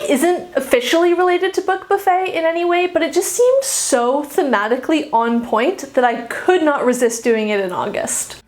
isn't officially related to Book Buffet in any way, but it just seemed so thematically on point that I could not resist doing it in August.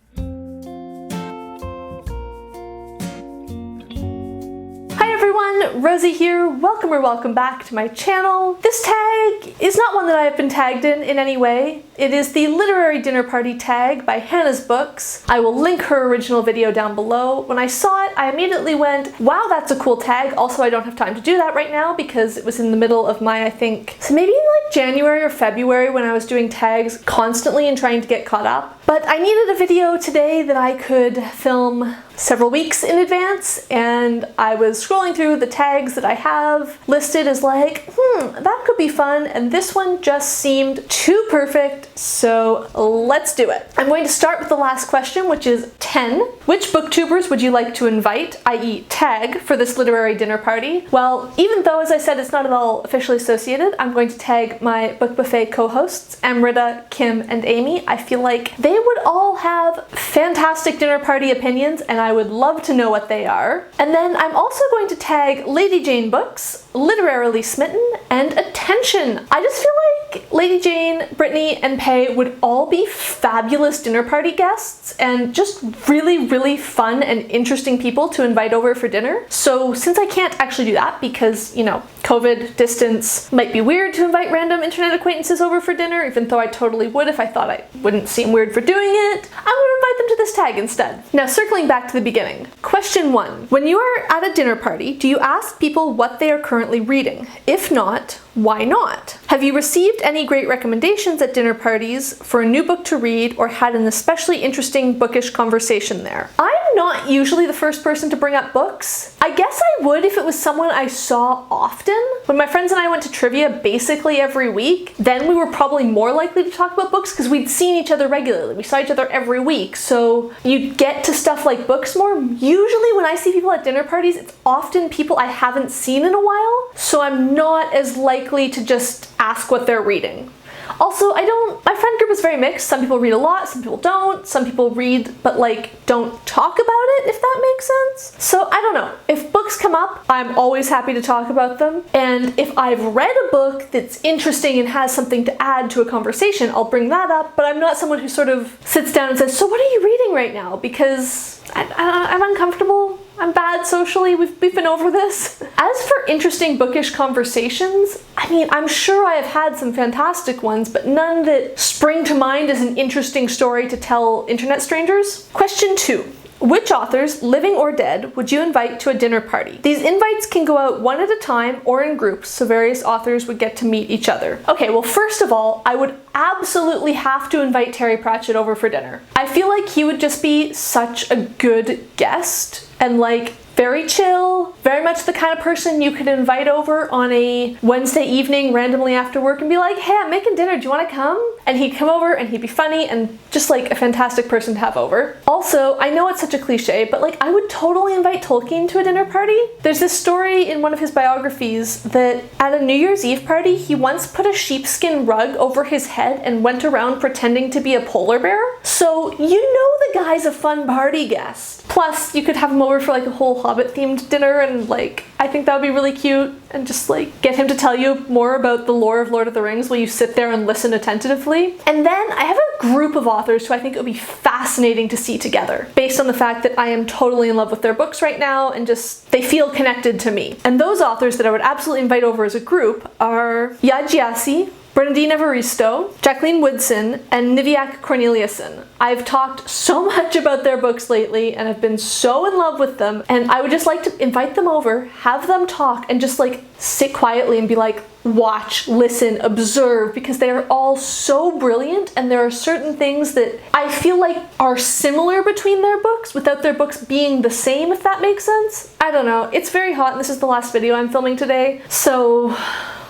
Rosie here, welcome or welcome back to my channel. This tag is not one that I have been tagged in any way. It is the Literary Dinner Party tag by Hannah's Books. I will link her original video down below. When I saw it, I immediately went, wow, that's a cool tag. Also, I don't have time to do that right now because it was in the middle of my, I think, so maybe like January or February when I was doing tags constantly and trying to get caught up. But I needed a video today that I could film several weeks in advance, and I was scrolling through the tags that I have listed as like, that could be fun, and this one just seemed too perfect, so let's do it. I'm going to start with the last question, which is 10. Which booktubers would you like to invite, i.e. tag, for this literary dinner party? Well, even though, as I said, it's not at all officially associated, I'm going to tag my Book Buffet co-hosts, Amrita, Kim, and Amy. I feel like they would all have fantastic dinner party opinions, and I would love to know what they are. And then I'm also going to tag Lady Jane Books, Literarily Smitten, and Attention. I just feel like Lady Jane, Brittany, and Pay would all be fabulous dinner party guests and just really, really fun and interesting people to invite over for dinner. So since I can't actually do that because, you know, COVID, distance, might be weird to invite random internet acquaintances over for dinner, even though I totally would if I thought I wouldn't seem weird for doing it, I'm gonna invite them to this tag instead. Now, circling back to the beginning. Question 1. When you are at a dinner party, do you ask people what they are currently reading? If not, why not? Have you received any great recommendations at dinner parties for a new book to read or had an especially interesting bookish conversation there? I'm not usually the first person to bring up books. I guess I would if it was someone I saw often. When my friends and I went to trivia basically every week, then we were probably more likely to talk about books because we'd seen each other regularly. We saw each other every week, so you'd get to stuff like books more. Usually when I see people at dinner parties, it's often people I haven't seen in a while, so I'm not as likely to just ask what they're reading. Also, my friend group is very mixed. Some people read a lot, some people don't. Some people read but like don't talk about it, if that makes sense. So I don't know. If books come up, I'm always happy to talk about them. And if I've read a book that's interesting and has something to add to a conversation, I'll bring that up. But I'm not someone who sort of sits down and says, so what are you reading right now? Because I'm uncomfortable. I'm bad socially, we've been over this. As for interesting bookish conversations, I mean, I'm sure I have had some fantastic ones, but none that spring to mind as an interesting story to tell internet strangers. Question 2. Which authors, living or dead, would you invite to a dinner party? These invites can go out one at a time or in groups, so various authors would get to meet each other. Okay, well, first of all, I would absolutely have to invite Terry Pratchett over for dinner. I feel like he would just be such a good guest and like very chill, very much the kind of person you could invite over on a Wednesday evening randomly after work and be like, hey, I'm making dinner, do you want to come? And he'd come over and he'd be funny and just like a fantastic person to have over. Also, I know it's such a cliche, but like I would totally invite Tolkien to a dinner party. There's this story in one of his biographies that at a New Year's Eve party, he once put a sheepskin rug over his head and went around pretending to be a polar bear. So you know the guy's a fun party guest. Plus, you could have him over for like a whole Hobbit themed dinner and like, I think that would be really cute and just like get him to tell you more about the lore of Lord of the Rings while you sit there and listen attentively. And then I have a group of authors who I think it would be fascinating to see together based on the fact that I am totally in love with their books right now and just they feel connected to me. And those authors that I would absolutely invite over as a group are Yaa Gyasi, Bernardine Evaristo, Jacqueline Woodson, and Niviaq Corneliuson. I've talked so much about their books lately and I've been so in love with them, and I would just like to invite them over, have them talk, and just like sit quietly and be like, watch, listen, observe, because they are all so brilliant and there are certain things that I feel like are similar between their books without their books being the same, if that makes sense. I don't know. It's very hot and this is the last video I'm filming today, so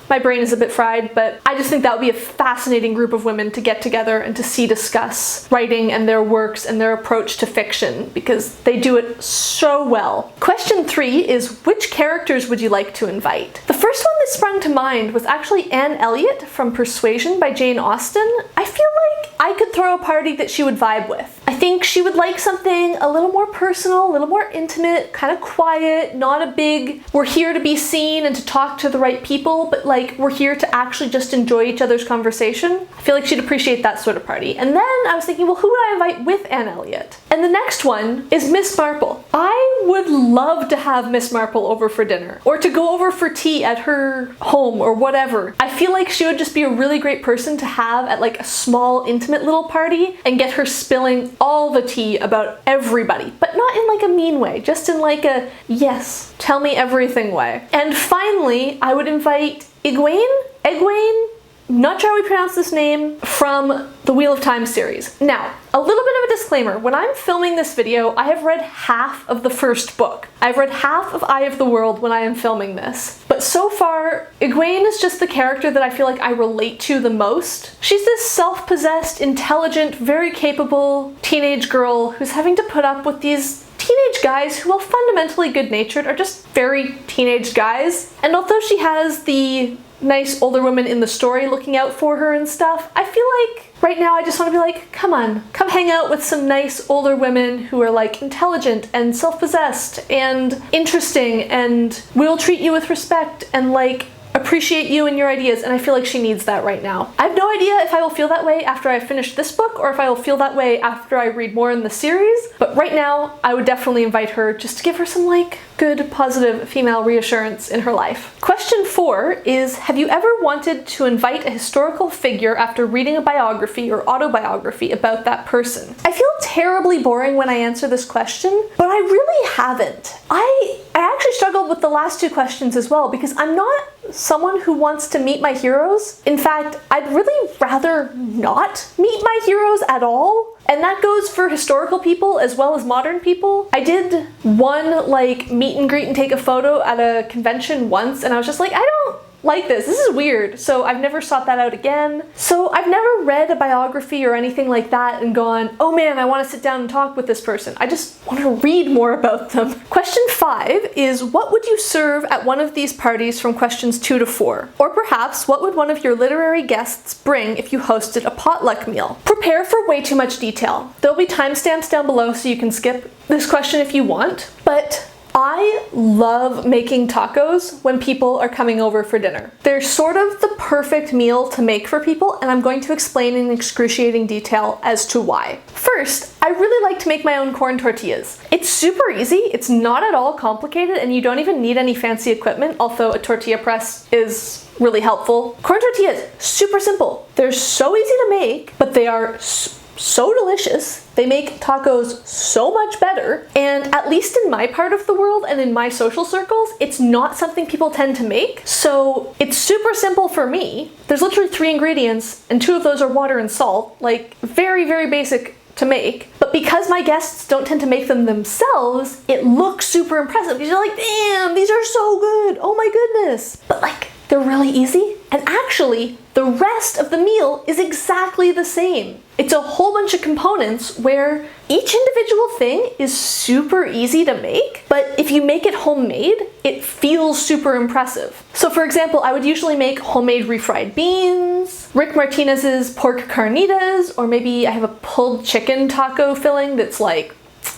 my brain is a bit fried, but I just think that would be a fascinating group of women to get together and to see discuss writing and their works and their approach to fiction, because they do it so well. Question 3 is, which characters would you like to invite? The first one that sprung to mind was actually Anne Elliot from Persuasion by Jane Austen. I feel like I could throw a party that she would vibe with. I think she would like something a little more personal, a little more intimate, kind of quiet, not a big, we're here to be seen and to talk to the right people, but like we're here to actually just enjoy each other's conversation. I feel like she'd appreciate that sort of party. And then I was thinking, well, who would I invite with Anne Elliot? And the next one is Miss Marple. I would love to have Miss Marple over for dinner or to go over for tea at her home or whatever. I feel like she would just be a really great person to have at like a small, intimate little party and get her spilling all the tea about everybody, but not in like a mean way, just in like a, yes, tell me everything way. And finally, I would invite Egwene, not sure how we pronounce this name, from the Wheel of Time series. Now, a little bit of a disclaimer. When I'm filming this video, I have read half of the first book. I've read half of Eye of the World when I am filming this. But so far, Egwene is just the character that I feel like I relate to the most. She's this self-possessed, intelligent, very capable teenage girl who's having to put up with these teenage guys who, while fundamentally good-natured, are just very teenage guys. And although she has the nice older women in the story looking out for her and stuff, I feel like right now I just want to be like, come on, come hang out with some nice older women who are like intelligent and self-possessed and interesting and will treat you with respect and like appreciate you and your ideas, and I feel like she needs that right now. I have no idea if I will feel that way after I finish this book or if I will feel that way after I read more in the series, but right now I would definitely invite her just to give her some like good, positive female reassurance in her life. Question 4 is, have you ever wanted to invite a historical figure after reading a biography or autobiography about that person? I feel terribly boring when I answer this question, but I really haven't. I actually struggled with the last 2 questions as well because I'm not someone who wants to meet my heroes. In fact, I'd really rather not meet my heroes at all. And that goes for historical people as well as modern people. I did one like meet and greet and take a photo at a convention once, and I was just like, I don't like this. This is weird. So I've never sought that out again. So I've never read a biography or anything like that and gone, oh man, I want to sit down and talk with this person. I just want to read more about them. Question 5 is, what would you serve at one of these parties from questions 2 to 4? Or perhaps, what would one of your literary guests bring if you hosted a potluck meal? Prepare for way too much detail. There'll be timestamps down below so you can skip this question if you want, but I love making tacos when people are coming over for dinner. They're sort of the perfect meal to make for people, and I'm going to explain in excruciating detail as to why. First, I really like to make my own corn tortillas. It's super easy, it's not at all complicated, and you don't even need any fancy equipment, although a tortilla press is really helpful. Corn tortillas, super simple. They're so easy to make, but they are so delicious. They make tacos so much better, and at least in my part of the world and in my social circles, it's not something people tend to make, so it's super simple for me. There's literally 3 ingredients, and 2 of those are water and salt, like very, very basic to make. But because my guests don't tend to make them themselves, it looks super impressive because you're like, damn, these are so good, oh my goodness. But like, they're really easy, and actually, the rest of the meal is exactly the same. It's a whole bunch of components where each individual thing is super easy to make, but if you make it homemade, it feels super impressive. So for example, I would usually make homemade refried beans, Rick Martinez's pork carnitas, or maybe I have a pulled chicken taco filling that's like,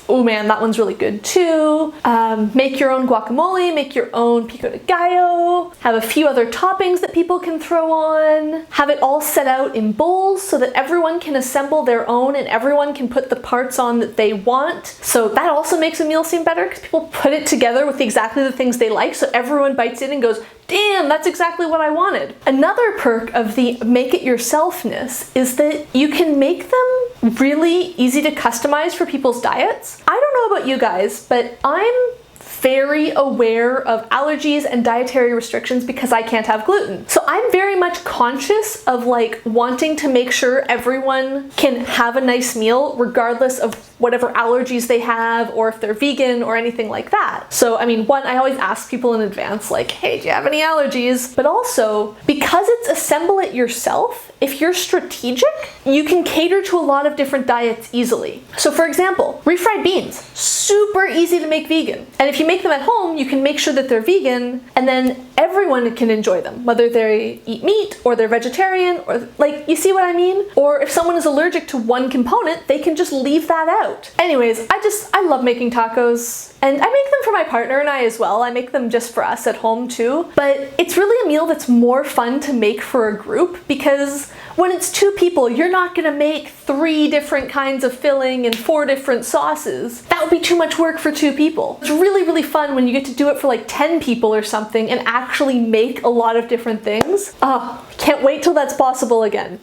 oh man, that one's really good too. Make your own guacamole, make your own pico de gallo, have a few other toppings that people can throw on, have it all set out in bowls so that everyone can assemble their own and everyone can put the parts on that they want. So that also makes a meal seem better because people put it together with exactly the things they like, so everyone bites in and goes, damn, that's exactly what I wanted. Another perk of the make it yourselfness is that you can make them really easy to customize for people's diets. I don't know about you guys, but I'm very aware of allergies and dietary restrictions because I can't have gluten. So I'm very much conscious of like wanting to make sure everyone can have a nice meal regardless of whatever allergies they have, or if they're vegan or anything like that. So, I mean, one, I always ask people in advance, like, hey, do you have any allergies? But also, because it's assemble it yourself, if you're strategic, you can cater to a lot of different diets easily. So for example, refried beans, super easy to make vegan. And if you make them at home, you can make sure that they're vegan, and then everyone can enjoy them, whether they eat meat or they're vegetarian, or like, you see what I mean? Or if someone is allergic to one component, they can just leave that out. Anyways, I love making tacos. And I make them for my partner and I as well. I make them just for us at home too. But it's really a meal that's more fun to make for a group, because when it's 2 people, you're not gonna make 3 different kinds of filling and 4 different sauces. That would be too much work for 2 people. It's really, really fun when you get to do it for like 10 people or something and actually make a lot of different things. Oh, can't wait till that's possible again.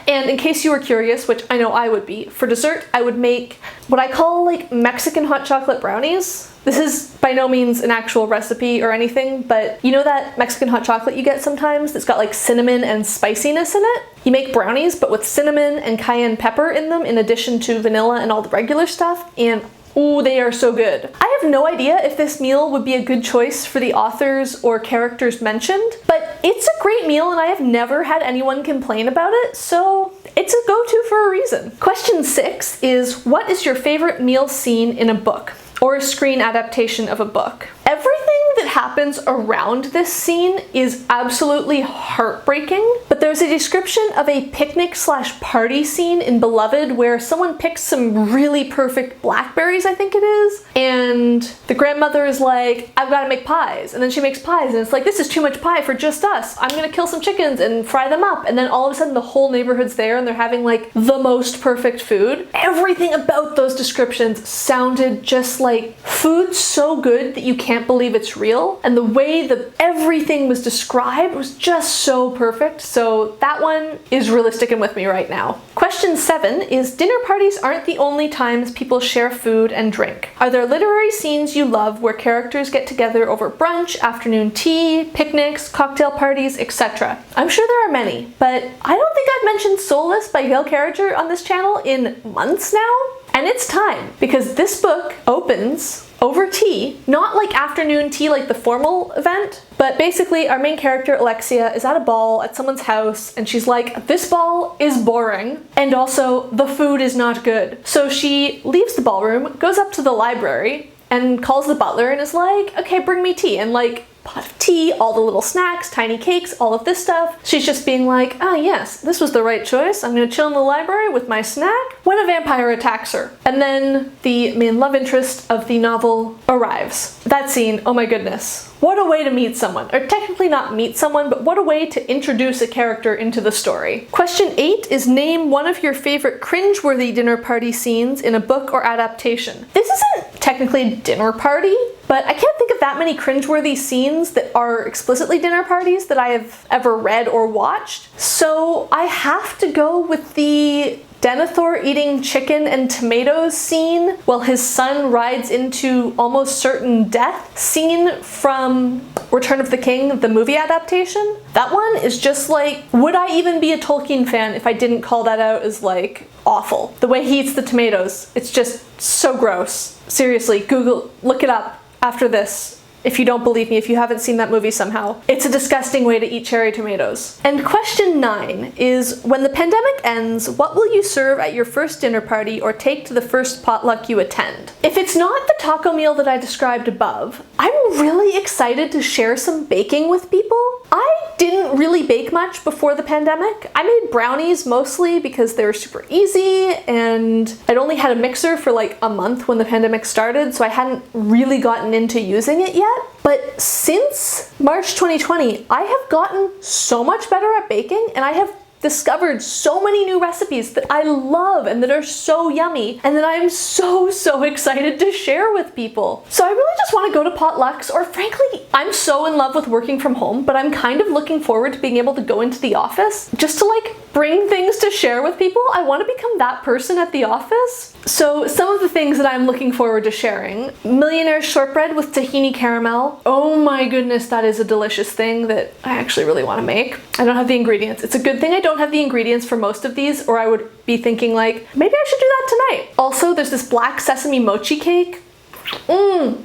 And in case you were curious, which I know I would be, for dessert, I would make what I call like Mexican hot chocolate brownies. This is by no means an actual recipe or anything, but you know that Mexican hot chocolate you get sometimes that's got like cinnamon and spiciness in it? You make brownies, but with cinnamon and cayenne pepper in them, in addition to vanilla and all the regular stuff, and ooh, they are so good. I have no idea if this meal would be a good choice for the authors or characters mentioned, but it's a great meal and I have never had anyone complain about it, so it's a go-to for a reason. Question 6 is, what is your favorite meal scene in a book or a screen adaptation of a book? Everything that happens around this scene is absolutely heartbreaking, but there's a description of a picnic/party scene in Beloved where someone picks some really perfect blackberries, I think it is, and the grandmother is like, I've got to make pies, and then she makes pies, and it's like, this is too much pie for just us. I'm gonna kill some chickens and fry them up, and then all of a sudden the whole neighborhood's there and they're having like the most perfect food. Everything about those descriptions sounded just like food so good that you can't believe it's real, and the way that everything was described was just so perfect, so that one is really sticking with me right now. Question 7 is, dinner parties aren't the only times people share food and drink. Are there literary scenes you love where characters get together over brunch, afternoon tea, picnics, cocktail parties, etc.? I'm sure there are many, but I don't think I've mentioned Soulless by Gail Carriger on this channel in months now, and it's time, because this book opens over tea, not like afternoon tea like the formal event, but basically our main character Alexia is at a ball at someone's house and she's like, this ball is boring and also the food is not good. So she leaves the ballroom, goes up to the library and calls the butler and is like, okay, bring me tea, and like pot of tea, all the little snacks, tiny cakes, all of this stuff. She's just being like, ah yes, this was the right choice. I'm gonna chill in the library with my snack when a vampire attacks her. And then the main love interest of the novel arrives. That scene, oh my goodness. What a way to meet someone, or technically not meet someone, but what a way to introduce a character into the story. Question 8 is, name one of your favorite cringe-worthy dinner party scenes in a book or adaptation. This isn't technically a dinner party, but I can't think of that many cringe-worthy scenes that are explicitly dinner parties that I have ever read or watched. So I have to go with the Denethor eating chicken and tomatoes scene while his son rides into almost certain death scene from Return of the King, the movie adaptation. That one is just like, would I even be a Tolkien fan if I didn't call that out as like awful? The way he eats the tomatoes, it's just so gross. Seriously, Google, look it up after this. If you don't believe me, if you haven't seen that movie somehow. It's a disgusting way to eat cherry tomatoes. And question 9 is, when the pandemic ends, what will you serve at your first dinner party or take to the first potluck you attend? If it's not the taco meal that I described above, I'm really excited to share some baking with people. I didn't really bake much before the pandemic. I made brownies mostly because they were super easy, and I'd only had a mixer for like a month when the pandemic started, so I hadn't really gotten into using it yet. But since March 2020, I have gotten so much better at baking, and I have discovered so many new recipes that I love and that are so yummy and that I'm so excited to share with people. So I really just want to go to potlucks, or frankly, I'm so in love with working from home, but I'm kind of looking forward to being able to go into the office just to like bring things to share with people. I want to become that person at the office. So some of the things that I'm looking forward to sharing. Millionaire shortbread with tahini caramel. Oh my goodness, that is a delicious thing that I actually really want to make. I don't have the ingredients. It's a good thing I don't have the ingredients for most of these, or I would be thinking like, maybe I should do that tonight. Also, there's this black sesame mochi cake.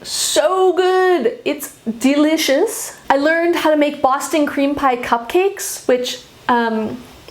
So good. It's delicious. I learned how to make Boston cream pie cupcakes, which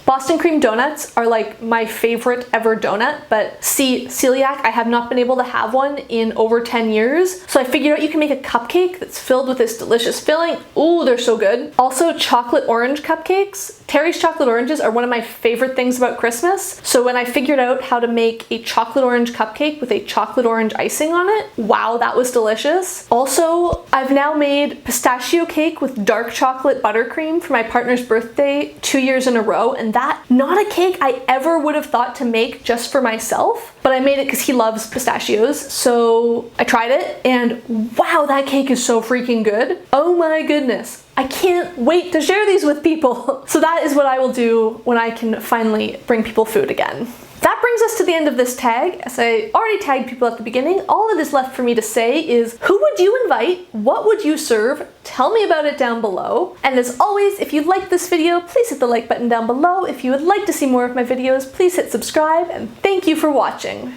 Boston cream donuts are like my favorite ever donut, but see, celiac, I have not been able to have one in over 10 years. So I figured out you can make a cupcake that's filled with this delicious filling. Ooh, they're so good. Also, chocolate orange cupcakes. Terry's chocolate oranges are one of my favorite things about Christmas. So when I figured out how to make a chocolate orange cupcake with a chocolate orange icing on it, wow, that was delicious. Also, I've now made pistachio cake with dark chocolate buttercream for my partner's birthday 2 years in a row, and that, not a cake I ever would have thought to make just for myself, but I made it because he loves pistachios, so I tried it, and wow, that cake is so freaking good. Oh my goodness. I can't wait to share these with people. So that is what I will do when I can finally bring people food again. That brings us to the end of this tag. As I already tagged people at the beginning, all that is left for me to say is, who would you invite? What would you serve? Tell me about it down below. And as always, if you liked this video, please hit the like button down below. If you would like to see more of my videos, please hit subscribe, and thank you for watching.